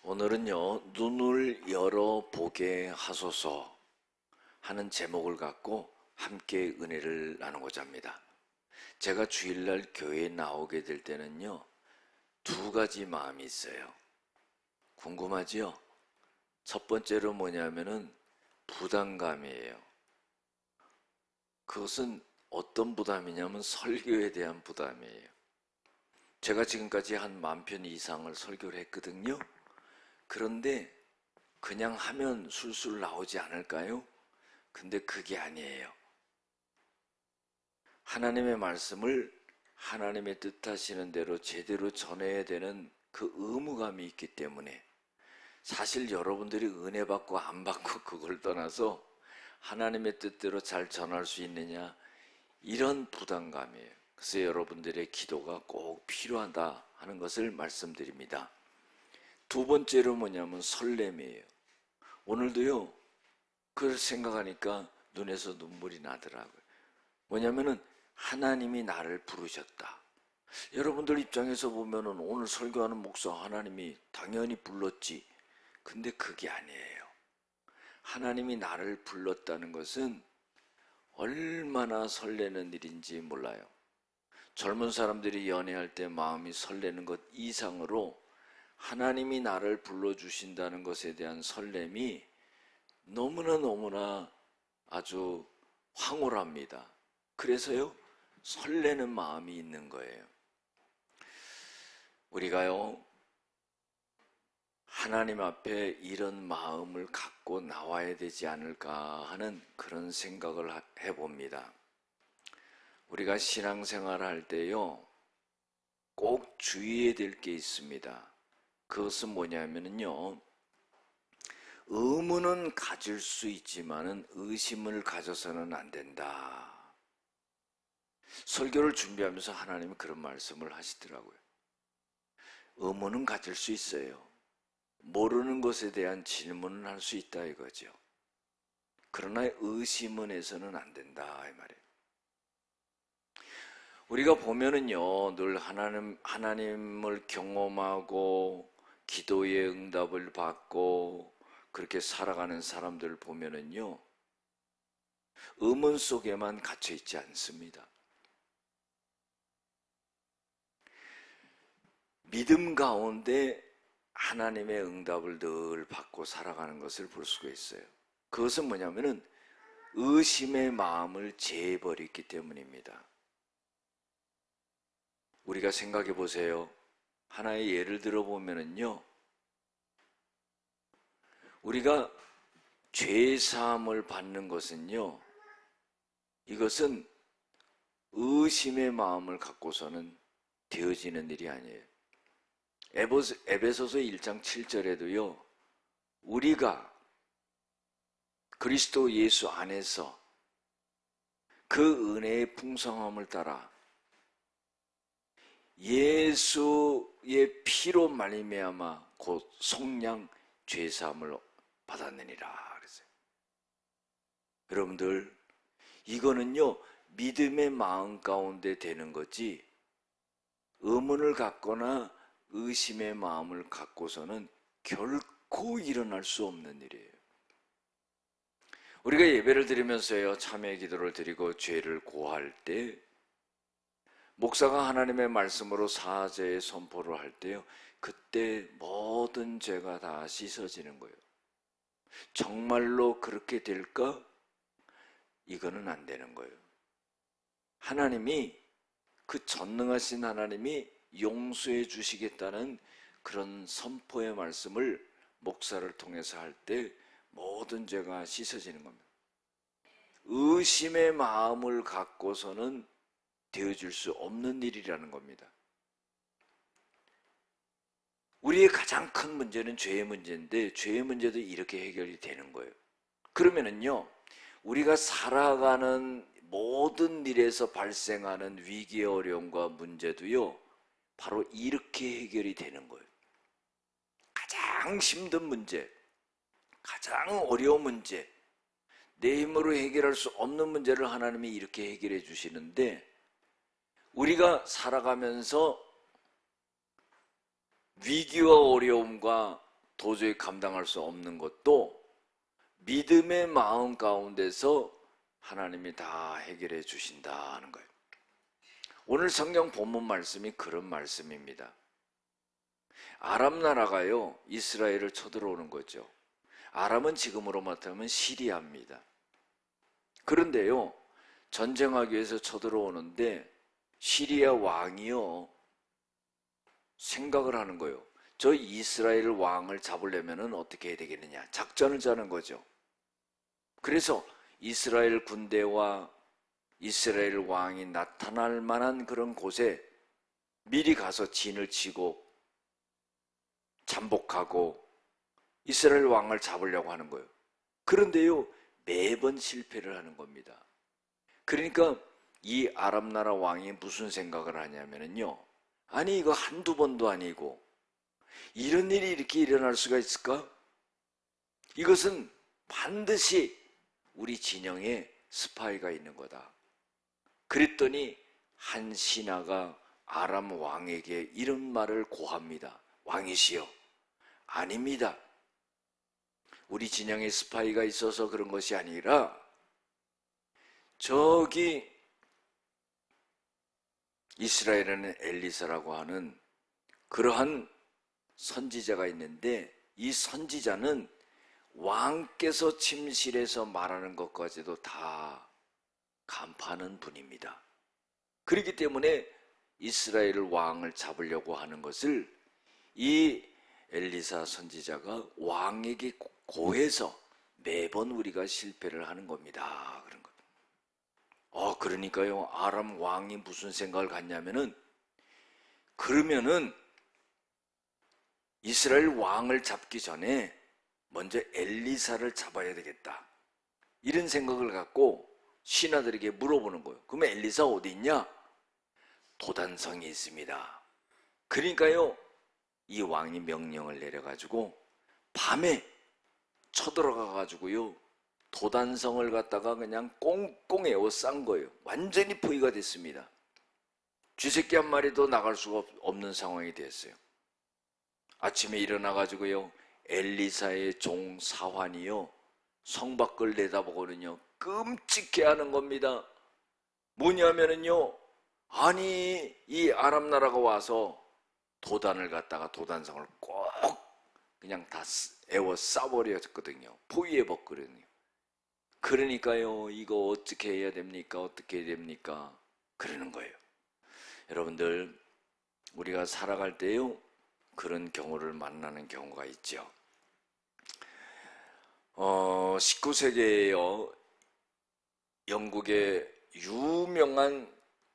오늘은요, 눈을 열어보게 하소서 하는 제목을 갖고 함께 은혜를 나누고자 합니다. 제가 주일날 교회에 나오게 될 때는요, 두 가지 마음이 있어요. 궁금하지요? 첫 번째로 뭐냐면은 부담감이에요. 그것은 어떤 부담이냐면 설교에 대한 부담이에요. 제가 지금까지 한 10,000편 이상을 설교를 했거든요. 그런데 그냥 하면 술술 나오지 않을까요? 근데 그게 아니에요. 하나님의 말씀을 하나님의 뜻하시는 대로 제대로 전해야 되는 그 의무감이 있기 때문에, 사실 여러분들이 은혜 받고 안 받고 그걸 떠나서 하나님의 뜻대로 잘 전할 수 있느냐, 이런 부담감이에요. 그래서 여러분들의 기도가 꼭 필요하다 하는 것을 말씀드립니다. 두 번째로 뭐냐면 설렘이에요. 오늘도요, 그걸 생각하니까 눈에서 눈물이 나더라고요. 뭐냐면은 하나님이 나를 부르셨다. 여러분들 입장에서 보면은 오늘 설교하는 목사 하나님이 당연히 불렀지. 근데 그게 아니에요. 하나님이 나를 불렀다는 것은 얼마나 설레는 일인지 몰라요. 젊은 사람들이 연애할 때 마음이 설레는 것 이상으로 하나님이 나를 불러주신다는 것에 대한 설렘이 너무나 아주 황홀합니다. 그래서요, 설레는 마음이 있는 거예요. 우리가요, 하나님 앞에 이런 마음을 갖고 나와야 되지 않을까 하는 그런 생각을 해봅니다. 우리가 신앙생활을 할 때요, 꼭 주의해야 될 게 있습니다. 그것은 뭐냐면요, 의문은 가질 수 있지만은 의심을 가져서는 안 된다. 설교를 준비하면서 하나님은 그런 말씀을 하시더라고요. 의문은 가질 수 있어요. 모르는 것에 대한 질문은 할 수 있다 이거죠. 그러나 의심은 해서는 안 된다 이 말이에요. 우리가 보면은요, 늘 하나님을 경험하고 기도의 응답을 받고 그렇게 살아가는 사람들을 보면은요, 의문 속에만 갇혀 있지 않습니다. 믿음 가운데 하나님의 응답을 늘 받고 살아가는 것을 볼 수가 있어요. 그것은 뭐냐면은 의심의 마음을 제해버렸기 때문입니다. 우리가 생각해 보세요. 하나의 예를 들어 보면은요, 우리가 죄 사함을 받는 것은요, 이것은 의심의 마음을 갖고서는 되어지는 일이 아니에요. 에베소서 1장 7절에도요, 우리가 그리스도 예수 안에서 그 은혜의 풍성함을 따라 예수의 피로 말미암아 곧 속량 죄사함을 받았느니라 그랬어요. 여러분들, 이거는요, 믿음의 마음 가운데 되는 거지 의문을 갖거나 의심의 마음을 갖고서는 결코 일어날 수 없는 일이에요. 우리가 예배를 드리면서요, 참회 기도를 드리고 죄를 고할 때, 목사가 하나님의 말씀으로 사죄의 선포를 할 때요, 그때 모든 죄가 다 씻어지는 거예요. 정말로 그렇게 될까? 이거는 안 되는 거예요. 하나님이, 그 전능하신 하나님이 용서해 주시겠다는 그런 선포의 말씀을 목사를 통해서 할 때 모든 죄가 씻어지는 겁니다. 의심의 마음을 갖고서는 되어질 수 없는 일이라는 겁니다. 우리의 가장 큰 문제는 죄의 문제인데, 죄의 문제도 이렇게 해결이 되는 거예요. 그러면은요, 우리가 살아가는 모든 일에서 발생하는 위기의 어려움과 문제도요, 바로 이렇게 해결이 되는 거예요. 가장 힘든 문제, 가장 어려운 문제, 내 힘으로 해결할 수 없는 문제를 하나님이 이렇게 해결해 주시는데, 우리가 살아가면서 위기와 어려움과 도저히 감당할 수 없는 것도 믿음의 마음 가운데서 하나님이 다 해결해 주신다는 거예요. 오늘 성경 본문 말씀이 그런 말씀입니다. 아람 나라가요, 이스라엘을 쳐들어오는 거죠. 아람은 지금으로 말하면 시리아입니다. 그런데요, 전쟁하기 위해서 쳐들어오는데 시리아 왕이요, 생각을 하는 거예요. 저 이스라엘 왕을 잡으려면 어떻게 해야 되겠느냐, 작전을 짜는 거죠. 그래서 이스라엘 군대와 이스라엘 왕이 나타날 만한 그런 곳에 미리 가서 진을 치고 잠복하고 이스라엘 왕을 잡으려고 하는 거예요. 그런데요, 매번 실패를 하는 겁니다. 그러니까 이 아람 나라 왕이 무슨 생각을 하냐면요, 아니 이거 한두 번도 아니고 이런 일이 이렇게 일어날 수가 있을까? 이것은 반드시 우리 진영에 스파이가 있는 거다. 그랬더니 한 신하가 아람 왕에게 이런 말을 고합니다. 왕이시여, 아닙니다. 우리 진영에 스파이가 있어서 그런 것이 아니라 저기 이스라엘에는 엘리사라고 하는 그러한 선지자가 있는데 이 선지자는 왕께서 침실에서 말하는 것까지도 다 간파하는 분입니다. 그렇기 때문에 이스라엘 왕을 잡으려고 하는 것을 이 엘리사 선지자가 왕에게 고해서 매번 우리가 실패를 하는 겁니다. 그런 것. 그러니까요, 아람 왕이 무슨 생각을 갖냐면은, 그러면은 이스라엘 왕을 잡기 전에 먼저 엘리사를 잡아야 되겠다, 이런 생각을 갖고 신하들에게 물어보는 거예요. 그러면 엘리사 어디 있냐? 도단성이 있습니다. 그러니까요, 이 왕이 명령을 내려가지고 밤에 쳐들어가가지고요, 도단성을 갖다가 그냥 꽁꽁 에워싼 거예요. 완전히 포위가 됐습니다. 쥐새끼 한 마리도 나갈 수가 없는 상황이 됐어요. 아침에 일어나가지고요, 엘리사의 종 사환이요, 성 밖을 내다보고는요, 끔찍해하는 겁니다. 뭐냐면은요, 아니 이 아람 나라가 와서 도단을 갖다가 도단성을 꼭 그냥 다 에워 싸버렸거든요. 포위해버렸거든요. 그러니까요, 이거 어떻게 해야 됩니까? 어떻게 해야 됩니까? 그러는 거예요. 여러분들, 우리가 살아갈 때요, 그런 경우를 만나는 경우가 있죠. 19세기에요, 영국의 유명한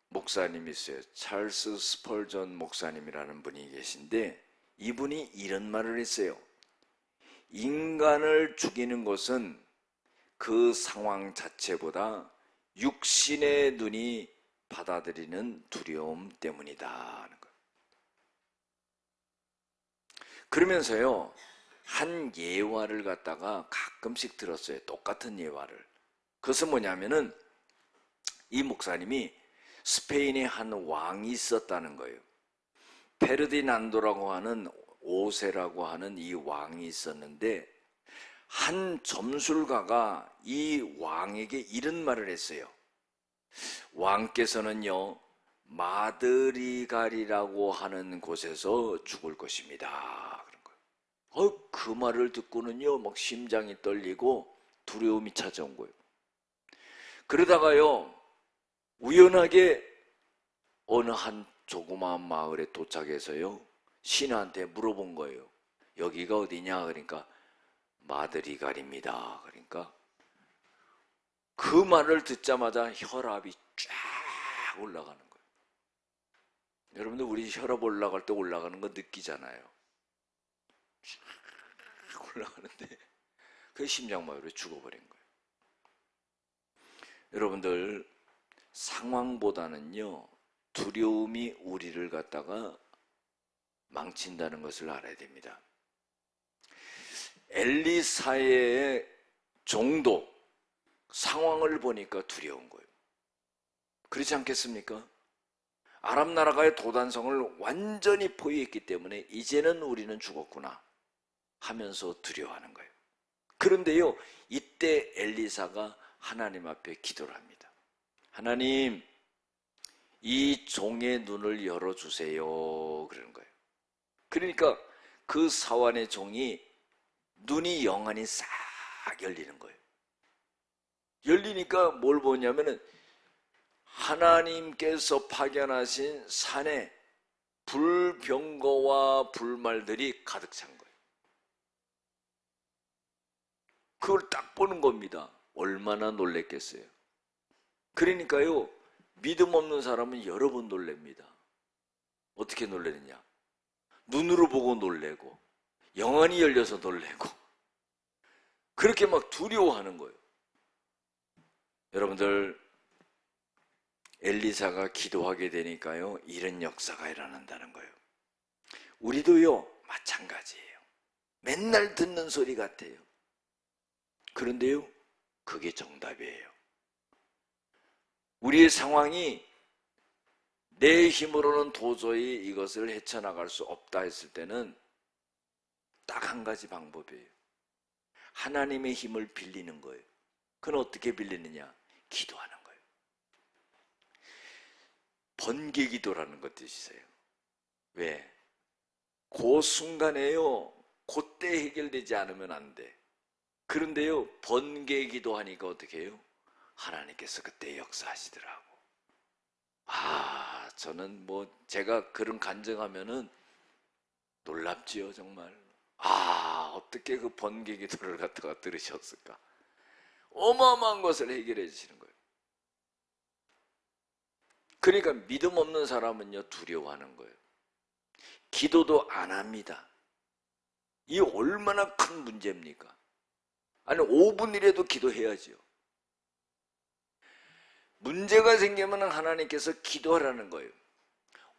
목사님이 있어요. 찰스 스펄전 목사님이라는 분이 계신데, 이분이 이런 말을 했어요. 인간을 죽이는 것은 그 상황 자체보다 육신의 눈이 받아들이는 두려움 때문이다 하는 거예요. 그러면서요, 한 예화를 갖다가 가끔씩 들었어요. 똑같은 예화를. 그것은 뭐냐면은, 이 목사님이 스페인에 한 왕이 있었다는 거예요. 페르디난도라고 하는 5세라고 하는 이 왕이 있었는데, 한 점술가가 이 왕에게 이런 말을 했어요. 왕께서는요, 마드리갈이라고 하는 곳에서 죽을 것입니다. 그런 거예요. 그 말을 듣고는요, 막 심장이 떨리고 두려움이 찾아온 거예요. 그러다가요, 우연하게 어느 한 조그마한 마을에 도착해서요, 신하한테 물어본 거예요. 여기가 어디냐? 그러니까 마드리갈입니다. 그러니까 그 말을 듣자마자 혈압이 쫙 올라가는 거예요. 여러분들, 우리 혈압 올라갈 때 올라가는 거 느끼잖아요. 쫙 올라가는데 그 심장마비로 죽어버린 거예요. 여러분들, 상황보다는요, 두려움이 우리를 갖다가 망친다는 것을 알아야 됩니다. 엘리사의 종도 상황을 보니까 두려운 거예요. 그렇지 않겠습니까? 아람 나라가의 도단성을 완전히 포위했기 때문에 이제는 우리는 죽었구나. 하면서 두려워하는 거예요. 그런데요, 이때 엘리사가 하나님 앞에 기도를 합니다. 하나님, 이 종의 눈을 열어주세요. 그러는 거예요. 그러니까 그 사환의 종이 눈이 영원히 싹 열리는 거예요. 열리니까 뭘 보냐면은 하나님께서 파견하신 산에 불병거와 불말들이 가득 찬 거예요. 그걸 딱 보는 겁니다. 얼마나 놀랬겠어요. 그러니까요, 믿음 없는 사람은 여러 번 놀랍니다. 어떻게 놀라느냐? 눈으로 보고 놀래고, 영안이 열려서 놀래고, 그렇게 막 두려워하는 거예요. 여러분들, 엘리사가 기도하게 되니까요, 이런 역사가 일어난다는 거예요. 우리도요, 마찬가지예요. 맨날 듣는 소리 같아요. 그런데요, 그게 정답이에요. 우리의 상황이 내 힘으로는 도저히 이것을 헤쳐나갈 수 없다 했을 때는 딱 한 가지 방법이에요. 하나님의 힘을 빌리는 거예요. 그건 어떻게 빌리느냐? 기도하는 거예요. 번개기도라는 것 뜻이세요. 왜? 그 순간에요, 그때 해결되지 않으면 안 돼. 그런데요, 번개기도 하니까 어떻게 해요? 하나님께서 그때 역사하시더라고. 저는 제가 그런 간증하면은 놀랍지요, 정말. 어떻게 그 번개기도를 갖다가 들으셨을까? 어마어마한 것을 해결해 주시는 거예요. 그러니까 믿음 없는 사람은요, 두려워하는 거예요. 기도도 안 합니다. 이 얼마나 큰 문제입니까? 아니, 5분이라도 기도해야지요. 문제가 생기면 하나님께서 기도하라는 거예요.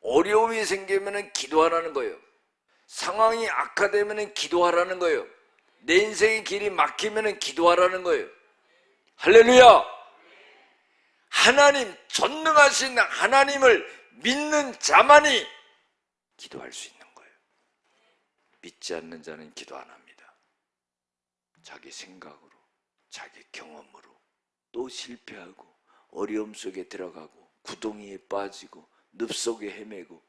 어려움이 생기면 기도하라는 거예요. 상황이 악화되면 기도하라는 거예요. 내 인생의 길이 막히면 기도하라는 거예요. 할렐루야! 하나님, 전능하신 하나님을 믿는 자만이 기도할 수 있는 거예요. 믿지 않는 자는 기도 안 합니다. 자기 생각으로, 자기 경험으로 또 실패하고 어려움 속에 들어가고 구덩이에 빠지고 늪 속에 헤매고,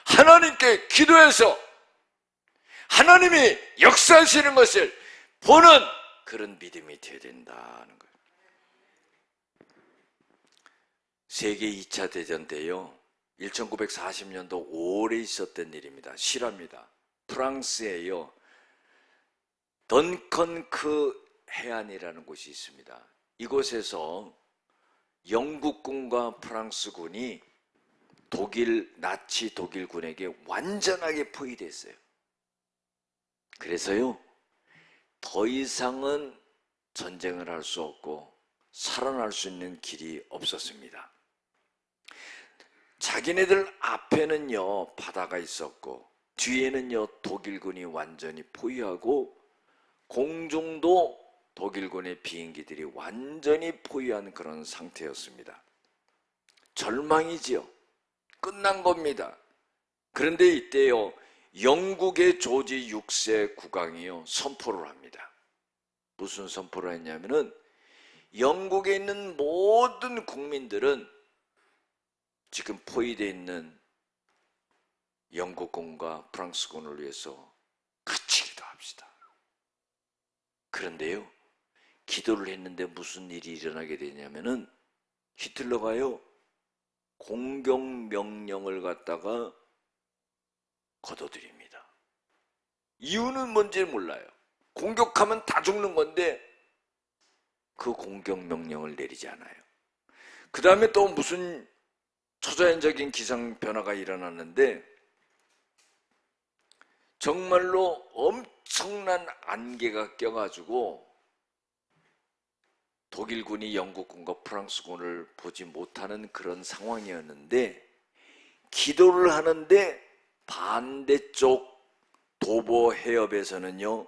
하나님께 기도해서 하나님이 역사하시는 것을 보는 그런 믿음이 되어야 된다는 거예요. 세계 2차 대전 때요, 1940년도 5월에 있었던 일입니다. 실화입니다. 프랑스에요, 던컨크 해안이라는 곳이 있습니다. 이곳에서 영국군과 프랑스군이 나치 독일군에게 완전하게 포위됐어요. 그래서요, 더 이상은 전쟁을 할 수 없고 살아날 수 있는 길이 없었습니다. 자기네들 앞에는요, 바다가 있었고 뒤에는요, 독일군이 완전히 포위하고 공중도 독일군의 비행기들이 완전히 포위한 그런 상태였습니다. 절망이지요. 끝난 겁니다. 그런데 이때요, 영국의 조지 6세 국왕이요, 선포를 합니다. 무슨 선포를 했냐면은, 영국에 있는 모든 국민들은 지금 포위되어 있는 영국군과 프랑스군을 위해서 같이 기도합시다. 그런데요, 기도를 했는데 무슨 일이 일어나게 되냐면은, 히틀러가요, 공격 명령을 갖다가 거둬들입니다. 이유는 뭔지 몰라요. 공격하면 다 죽는 건데 그 공격 명령을 내리지 않아요. 그 다음에 또 무슨 초자연적인 기상 변화가 일어났는데, 정말로 엄청난 안개가 껴가지고 독일군이 영국군과 프랑스군을 보지 못하는 그런 상황이었는데, 기도를 하는데 반대쪽 도보 해협에서는요,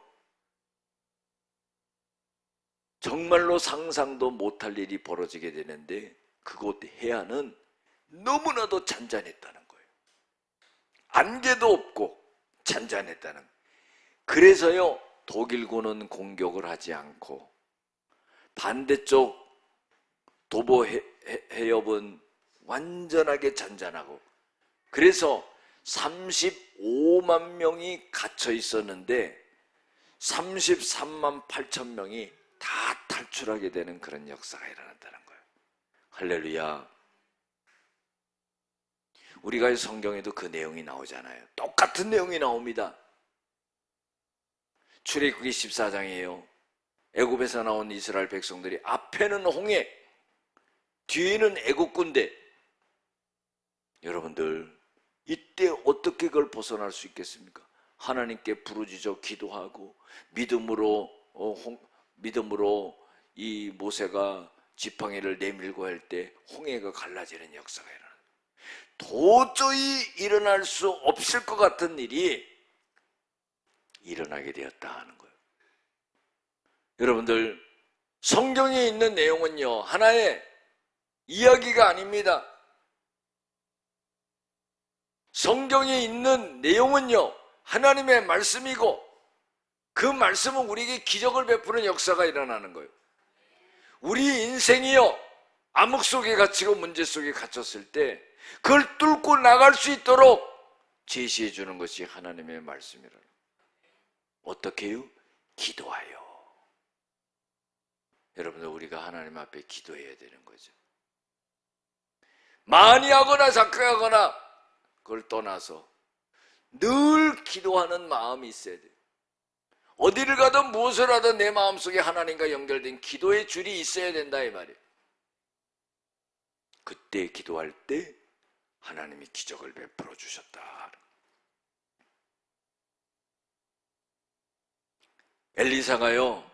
정말로 상상도 못할 일이 벌어지게 되는데, 그곳 해안은 너무나도 잔잔했다는 거예요. 안개도 없고 잔잔했다는 거예요. 그래서요, 독일군은 공격을 하지 않고 반대쪽 도보 해협은 완전하게 잔잔하고, 그래서 35만 명이 갇혀 있었는데 33만 8천 명이 다 탈출하게 되는 그런 역사가 일어났다는 거예요. 할렐루야. 우리가 성경에도 그 내용이 나오잖아요. 똑같은 내용이 나옵니다. 출애굽기 14장이에요. 애굽에서 나온 이스라엘 백성들이 앞에는 홍해, 뒤에는 애국 군대. 여러분들, 이때 어떻게 그걸 벗어날 수 있겠습니까? 하나님께 부르짖어 기도하고 믿음으로 이 모세가 지팡이를 내밀고 할 때 홍해가 갈라지는 역사가 일어나요. 도저히 일어날 수 없을 것 같은 일이 일어나게 되었다 하는 거예요. 여러분들, 성경에 있는 내용은요, 하나의 이야기가 아닙니다. 성경에 있는 내용은요, 하나님의 말씀이고, 그 말씀은 우리에게 기적을 베푸는 역사가 일어나는 거예요. 우리 인생이요, 암흑 속에 갇히고 문제 속에 갇혔을 때 그걸 뚫고 나갈 수 있도록 제시해 주는 것이 하나님의 말씀이라는 거예요. 어떻게 해요? 기도하여. 여러분들, 우리가 하나님 앞에 기도해야 되는 거죠. 많이 하거나 작게 하거나 그걸 떠나서 늘 기도하는 마음이 있어야 돼요. 어디를 가든 무엇을 하든 내 마음속에 하나님과 연결된 기도의 줄이 있어야 된다 이 말이에요. 그때 기도할 때 하나님이 기적을 베풀어 주셨다. 엘리사가요,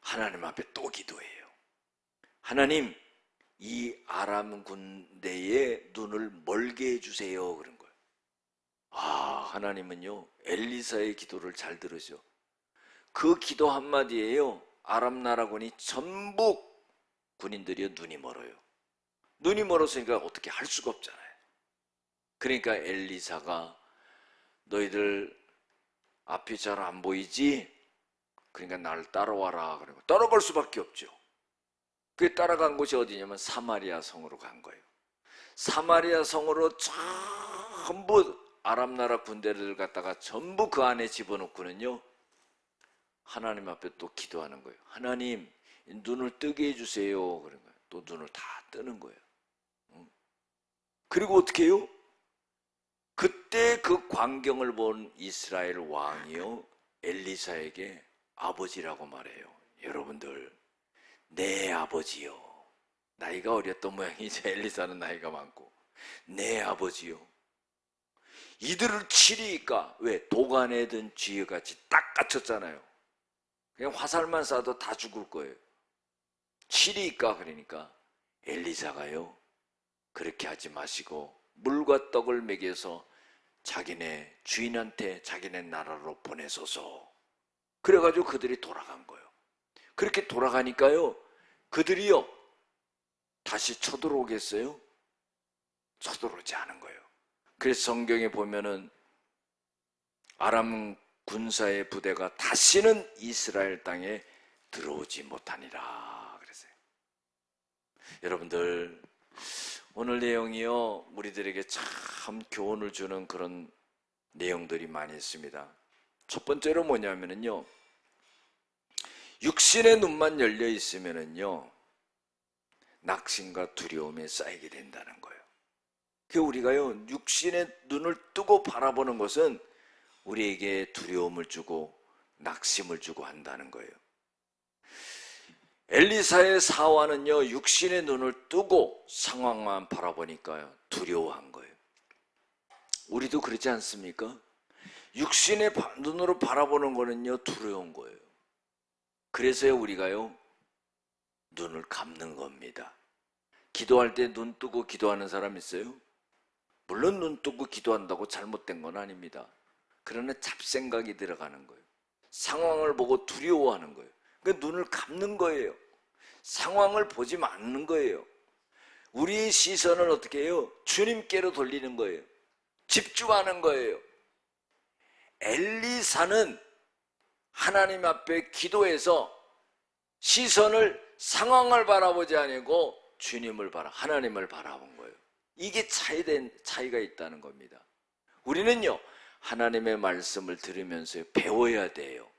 하나님 앞에 또 기도해요. 하나님, 이 아람 군대의 눈을 멀게 해주세요. 그런 거예요. 하나님은요, 엘리사의 기도를 잘 들으셔. 그 기도 한마디에요, 아람 나라군이 전부 군인들이요, 눈이 멀어요. 눈이 멀었으니까 어떻게 할 수가 없잖아요. 그러니까 엘리사가 너희들 앞이 잘 안 보이지? 그러니까 나를 따라와라. 그러고 따라갈 수밖에 없죠. 그게 따라간 곳이 어디냐면 사마리아 성으로 간 거예요. 사마리아 성으로 전부 아람 나라 군대를 갖다가 전부 그 안에 집어넣고는요, 하나님 앞에 또 기도하는 거예요. 하나님, 눈을 뜨게 해주세요. 그런 거예요. 또 눈을 다 뜨는 거예요. 그리고 어떻게 해요? 그때 그 광경을 본 이스라엘 왕이요, 엘리사에게 아버지라고 말해요. 여러분들, 내 아버지요. 나이가 어렸던 모양이죠. 엘리사는 나이가 많고. 내 아버지요. 이들을 치리까? 왜? 도간에 든 쥐같이 딱 갇혔잖아요. 그냥 화살만 쏴도 다 죽을 거예요. 치리까? 그러니까 엘리사가요, 그렇게 하지 마시고 물과 떡을 먹여서 자기네 주인한테 자기네 나라로 보내소서. 그래가지고 그들이 돌아간 거예요. 그렇게 돌아가니까요, 그들이요 다시 쳐들어오겠어요? 쳐들어오지 않은 거예요. 그래서 성경에 보면은 아람 군사의 부대가 다시는 이스라엘 땅에 들어오지 못하니라 그랬어요. 여러분들, 오늘 내용이요, 우리들에게 참 교훈을 주는 그런 내용들이 많이 있습니다. 첫 번째로 뭐냐면요, 육신의 눈만 열려 있으면은요, 낙심과 두려움에 쌓이게 된다는 거예요. 그 우리가요, 육신의 눈을 뜨고 바라보는 것은 우리에게 두려움을 주고 낙심을 주고 한다는 거예요. 엘리사의 사화는요, 육신의 눈을 뜨고 상황만 바라보니까요, 두려워한 거예요. 우리도 그렇지 않습니까? 육신의 눈으로 바라보는 거는요, 두려운 거예요. 그래서요, 우리가요, 눈을 감는 겁니다. 기도할 때 눈 뜨고 기도하는 사람 있어요? 물론 눈 뜨고 기도한다고 잘못된 건 아닙니다. 그러나 잡생각이 들어가는 거예요. 상황을 보고 두려워하는 거예요. 그러니까 눈을 감는 거예요. 상황을 보지 않는 거예요. 우리의 시선을 어떻게 해요? 주님께로 돌리는 거예요. 집중하는 거예요. 엘리사는 하나님 앞에 기도해서 시선을 상황을 바라보지 아니고 주님을 하나님을 바라본 거예요. 이게 차이가 있다는 겁니다. 우리는요, 하나님의 말씀을 들으면서 배워야 돼요.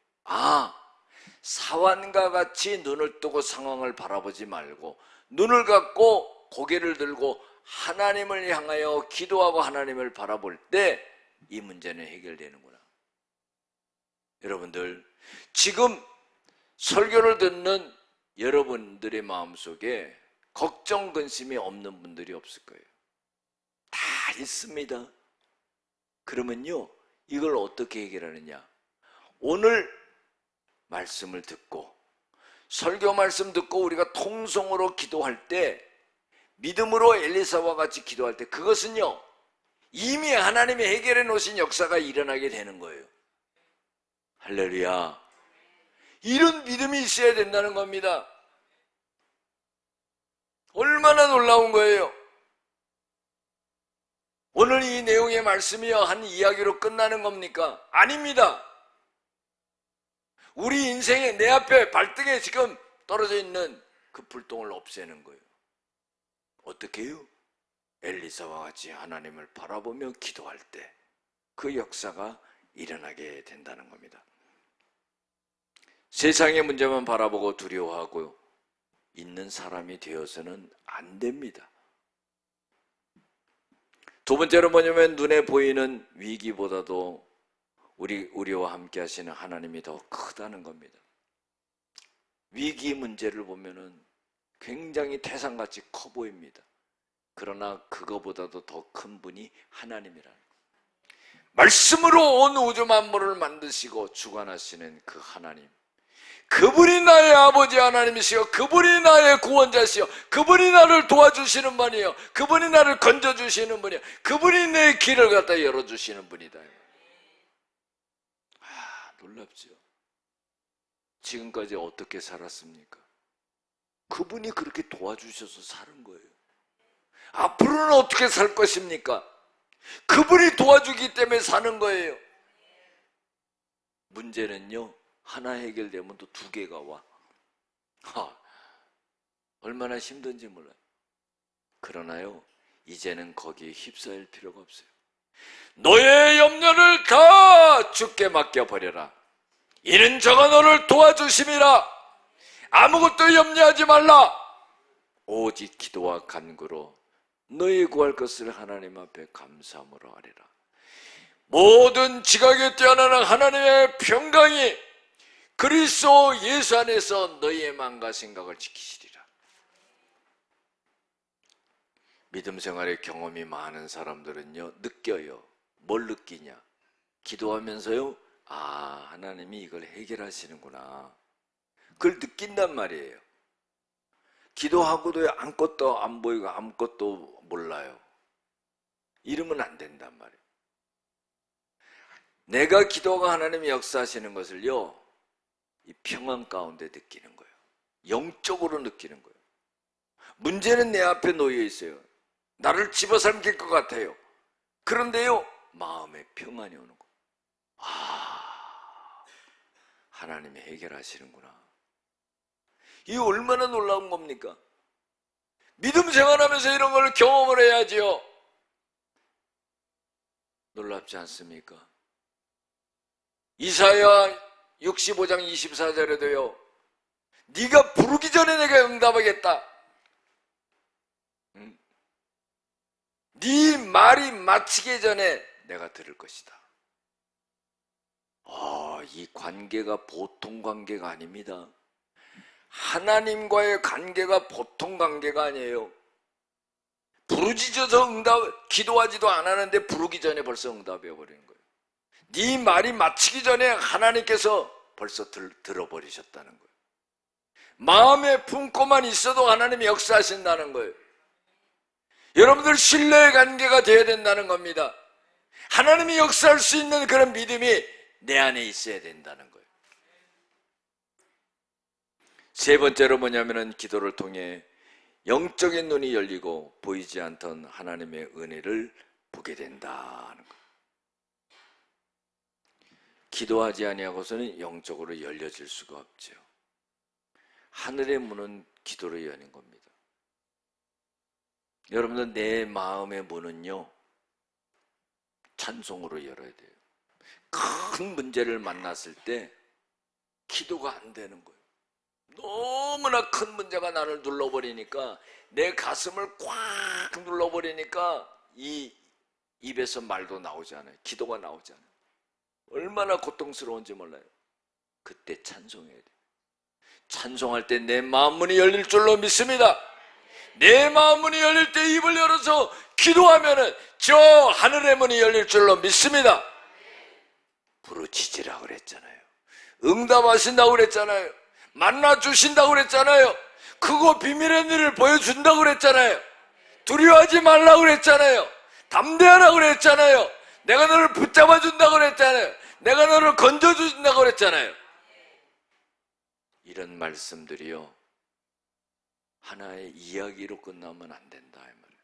사환과 같이 눈을 뜨고 상황을 바라보지 말고 눈을 감고 고개를 들고 하나님을 향하여 기도하고 하나님을 바라볼 때 이 문제는 해결되는구나. 여러분들, 지금 설교를 듣는 여러분들의 마음속에 걱정, 근심이 없는 분들이 없을 거예요. 다 있습니다. 그러면요, 이걸 어떻게 해결하느냐? 오늘 말씀을 듣고 설교 말씀 듣고 우리가 통성으로 기도할 때, 믿음으로 엘리사와 같이 기도할 때, 그것은요 이미 하나님이 해결해 놓으신 역사가 일어나게 되는 거예요. 할렐루야. 이런 믿음이 있어야 된다는 겁니다. 얼마나 놀라운 거예요. 오늘 이 내용의 말씀이요 한 이야기로 끝나는 겁니까? 아닙니다. 우리 인생에 내 앞에 발등에 지금 떨어져 있는 그 불똥을 없애는 거예요. 어떻게 해요? 엘리사와 같이 하나님을 바라보며 기도할 때 그 역사가 일어나게 된다는 겁니다. 세상의 문제만 바라보고 두려워하고 있는 사람이 되어서는 안 됩니다. 두 번째로 뭐냐면, 눈에 보이는 위기보다도 우리와 함께 하시는 하나님이 더 크다는 겁니다. 위기 문제를 보면은 굉장히 태산같이 커 보입니다. 그러나 그거보다도 더 큰 분이 하나님이라는 거예요. 말씀으로 온 우주 만물을 만드시고 주관하시는 그 하나님, 그분이 나의 아버지 하나님이시여, 그분이 나의 구원자시여, 그분이 나를 도와주시는 분이요, 그분이 나를 건져주시는 분이요, 그분이 내 길을 갖다 열어주시는 분이다. 놀랍죠? 지금까지 어떻게 살았습니까? 그분이 그렇게 도와주셔서 사는 거예요. 앞으로는 어떻게 살 것입니까? 그분이 도와주기 때문에 사는 거예요. 문제는요, 하나 해결되면 또 두 개가 와. 얼마나 힘든지 몰라요. 그러나요, 이제는 거기에 휩싸일 필요가 없어요. 너의 염려를 다 주께 맡겨버려라. 이는 저가 너를 도와주심이라. 아무것도 염려하지 말라. 오직 기도와 간구로 너희 구할 것을 하나님 앞에 감사함으로 하리라. 모든 지각에 뛰어나는 하나님의 평강이 그리스도 예수 안에서 너희의 마음과 생각을 지키시리라. 믿음 생활의 경험이 많은 사람들은요, 느껴요. 뭘 느끼냐? 기도하면서요, 하나님이 이걸 해결하시는구나, 그걸 느낀단 말이에요. 기도하고도 아무것도 안 보이고 아무것도 몰라요. 이러면 안 된단 말이에요. 내가 기도가 하나님이 역사하시는 것을요, 이 평안 가운데 느끼는 거예요. 영적으로 느끼는 거예요. 문제는 내 앞에 놓여 있어요. 나를 집어삼킬 것 같아요. 그런데요, 마음에 평안이 오는 거예요. 하나님이 해결하시는구나. 이게 얼마나 놀라운 겁니까? 믿음 생활하면서 이런 걸 경험을 해야지요. 놀랍지 않습니까? 이사야 65장 24절에도요, 네가 부르기 전에 내가 응답하겠다. 네 말이 마치기 전에 내가 들을 것이다. 이 관계가 보통 관계가 아닙니다. 하나님과의 관계가 보통 관계가 아니에요. 부르짖어서 기도하지도 않았는데 부르기 전에 벌써 응답해 버리는 거예요. 네 말이 마치기 전에 하나님께서 벌써 들어버리셨다는 거예요. 마음에 품고만 있어도 하나님이 역사하신다는 거예요. 여러분들 신뢰의 관계가 되어야 된다는 겁니다. 하나님이 역사할 수 있는 그런 믿음이 내 안에 있어야 된다는 거예요. 세 번째로 뭐냐면은, 기도를 통해 영적인 눈이 열리고 보이지 않던 하나님의 은혜를 보게 된다는 거예요. 기도하지 아니하고서는 영적으로 열려질 수가 없죠. 하늘의 문은 기도로 여는 겁니다. 여러분들, 내 마음의 문은요, 찬송으로 열어야 돼요. 큰 문제를 만났을 때 기도가 안 되는 거예요. 너무나 큰 문제가 나를 눌러버리니까, 내 가슴을 꽉 눌러버리니까 이 입에서 말도 나오지 않아요. 기도가 나오지 않아요. 얼마나 고통스러운지 몰라요. 그때 찬송해야 돼요. 찬송할 때 내 마음 문이 열릴 줄로 믿습니다. 내 마음 문이 열릴 때 입을 열어서 기도하면은 저 하늘의 문이 열릴 줄로 믿습니다. 부르짖으라고 그랬잖아요. 응답하신다고 그랬잖아요. 만나 주신다고 그랬잖아요. 크고 비밀의 일을 보여준다고 그랬잖아요. 두려워하지 말라고 그랬잖아요. 담대하라고 그랬잖아요. 내가 너를 붙잡아 준다고 그랬잖아요. 내가 너를 건져준다고 그랬잖아요. 이런 말씀들이요, 하나의 이야기로 끝나면 안 된다 이 말이에요.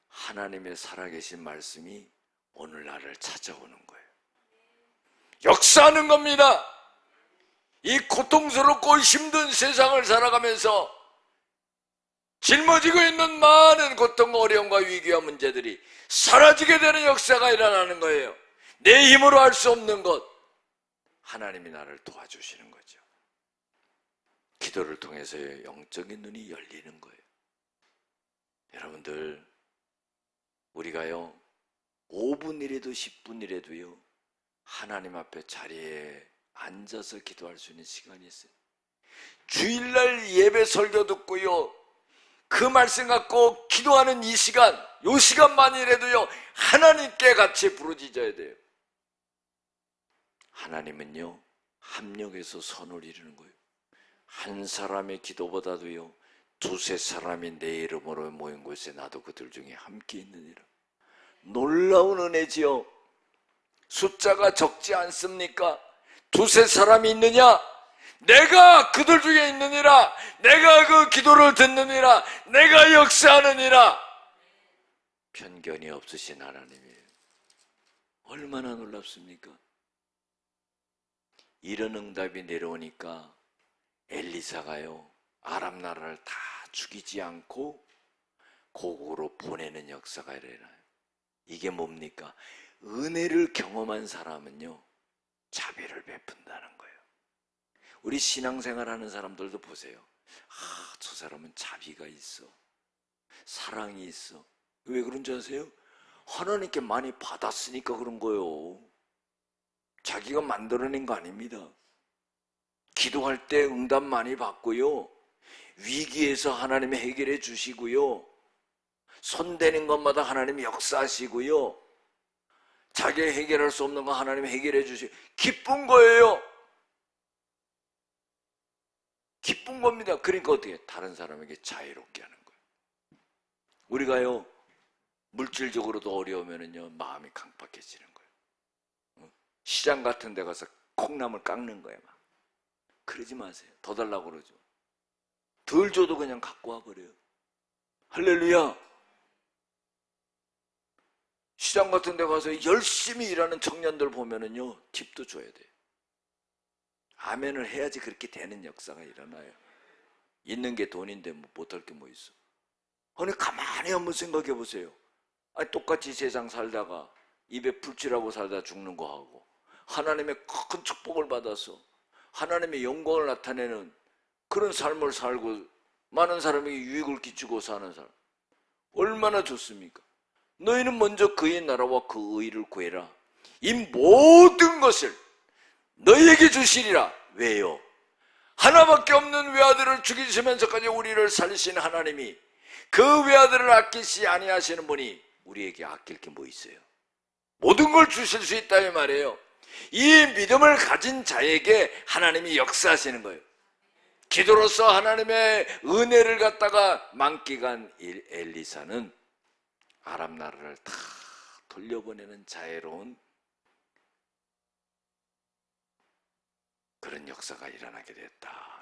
하나님의 살아계신 말씀이 오늘 나를 찾아오는 거예요. 역사하는 겁니다. 이 고통스럽고 힘든 세상을 살아가면서 짊어지고 있는 많은 고통과 어려움과 위기와 문제들이 사라지게 되는 역사가 일어나는 거예요. 내 힘으로 할 수 없는 것, 하나님이 나를 도와주시는 거죠. 기도를 통해서 영적인 눈이 열리는 거예요. 여러분들, 우리가요 5분이라도 10분이라도요 하나님 앞에 자리에 앉아서 기도할 수 있는 시간이 있어요. 주일날 예배 설교 듣고요, 그 말씀 갖고 기도하는 이 시간, 요 시간만이라도요 하나님께 같이 부르짖어야 돼요. 하나님은요 합력해서 선을 이루는 거예요. 한 사람의 기도보다도요 두세 사람이 내 이름으로 모인 곳에 나도 그들 중에 함께 있느니라. 놀라운 은혜지요. 숫자가 적지 않습니까? 두세 사람이 있느냐? 내가 그들 중에 있느니라. 내가 그 기도를 듣느니라. 내가 역사하느니라. 편견이 없으신 하나님이에요. 얼마나 놀랍습니까? 이런 응답이 내려오니까 엘리사가요 아람 나라를 다 죽이지 않고 고국으로 보내는 역사가 일어나요. 이게 뭡니까? 은혜를 경험한 사람은요 자비를 베푼다는 거예요. 우리 신앙생활 하는 사람들도 보세요. 저 사람은 자비가 있어, 사랑이 있어. 왜 그런 줄 아세요? 하나님께 많이 받았으니까 그런 거예요. 자기가 만들어낸 거 아닙니다. 기도할 때 응답 많이 받고요, 위기에서 하나님이 해결해 주시고요, 손대는 것마다 하나님이 역사하시고요, 자기가 해결할 수 없는 거 하나님이 해결해 주시고, 기쁜 거예요. 기쁜 겁니다. 그러니까 어떻게 다른 사람에게 자유롭게 하는 거예요. 우리가요 물질적으로도 어려우면은요 마음이 강팍해지는 거예요. 시장 같은 데 가서 콩나물 깎는 거예요. 막 그러지 마세요. 더 달라고 그러죠. 덜 줘도 그냥 갖고 와버려요. 할렐루야. 시장 같은 데 가서 열심히 일하는 청년들 보면은요 팁도 줘야 돼요. 아멘을 해야지 그렇게 되는 역사가 일어나요. 있는 게 돈인데 뭐 못할 게 뭐 있어. 아니 가만히 한번 생각해 보세요. 아니 똑같이 세상 살다가 입에 불칠하고 살다 죽는 거하고 하나님의 큰 축복을 받아서 하나님의 영광을 나타내는 그런 삶을 살고 많은 사람에게 유익을 끼치고 사는 사람, 얼마나 좋습니까? 너희는 먼저 그의 나라와 그 의를 구해라. 이 모든 것을 너희에게 주시리라. 왜요? 하나밖에 없는 외아들을 죽이시면서까지 우리를 살리신 하나님이 그 외아들을 아끼시 아니하시는 분이 우리에게 아낄 게 뭐 있어요? 모든 걸 주실 수 있다 이 말이에요. 이 믿음을 가진 자에게 하나님이 역사하시는 거예요. 기도로서 하나님의 은혜를 갖다가 만끽한 엘리사는 아람 나라를 다 돌려보내는 자애로운 그런 역사가 일어나게 됐다.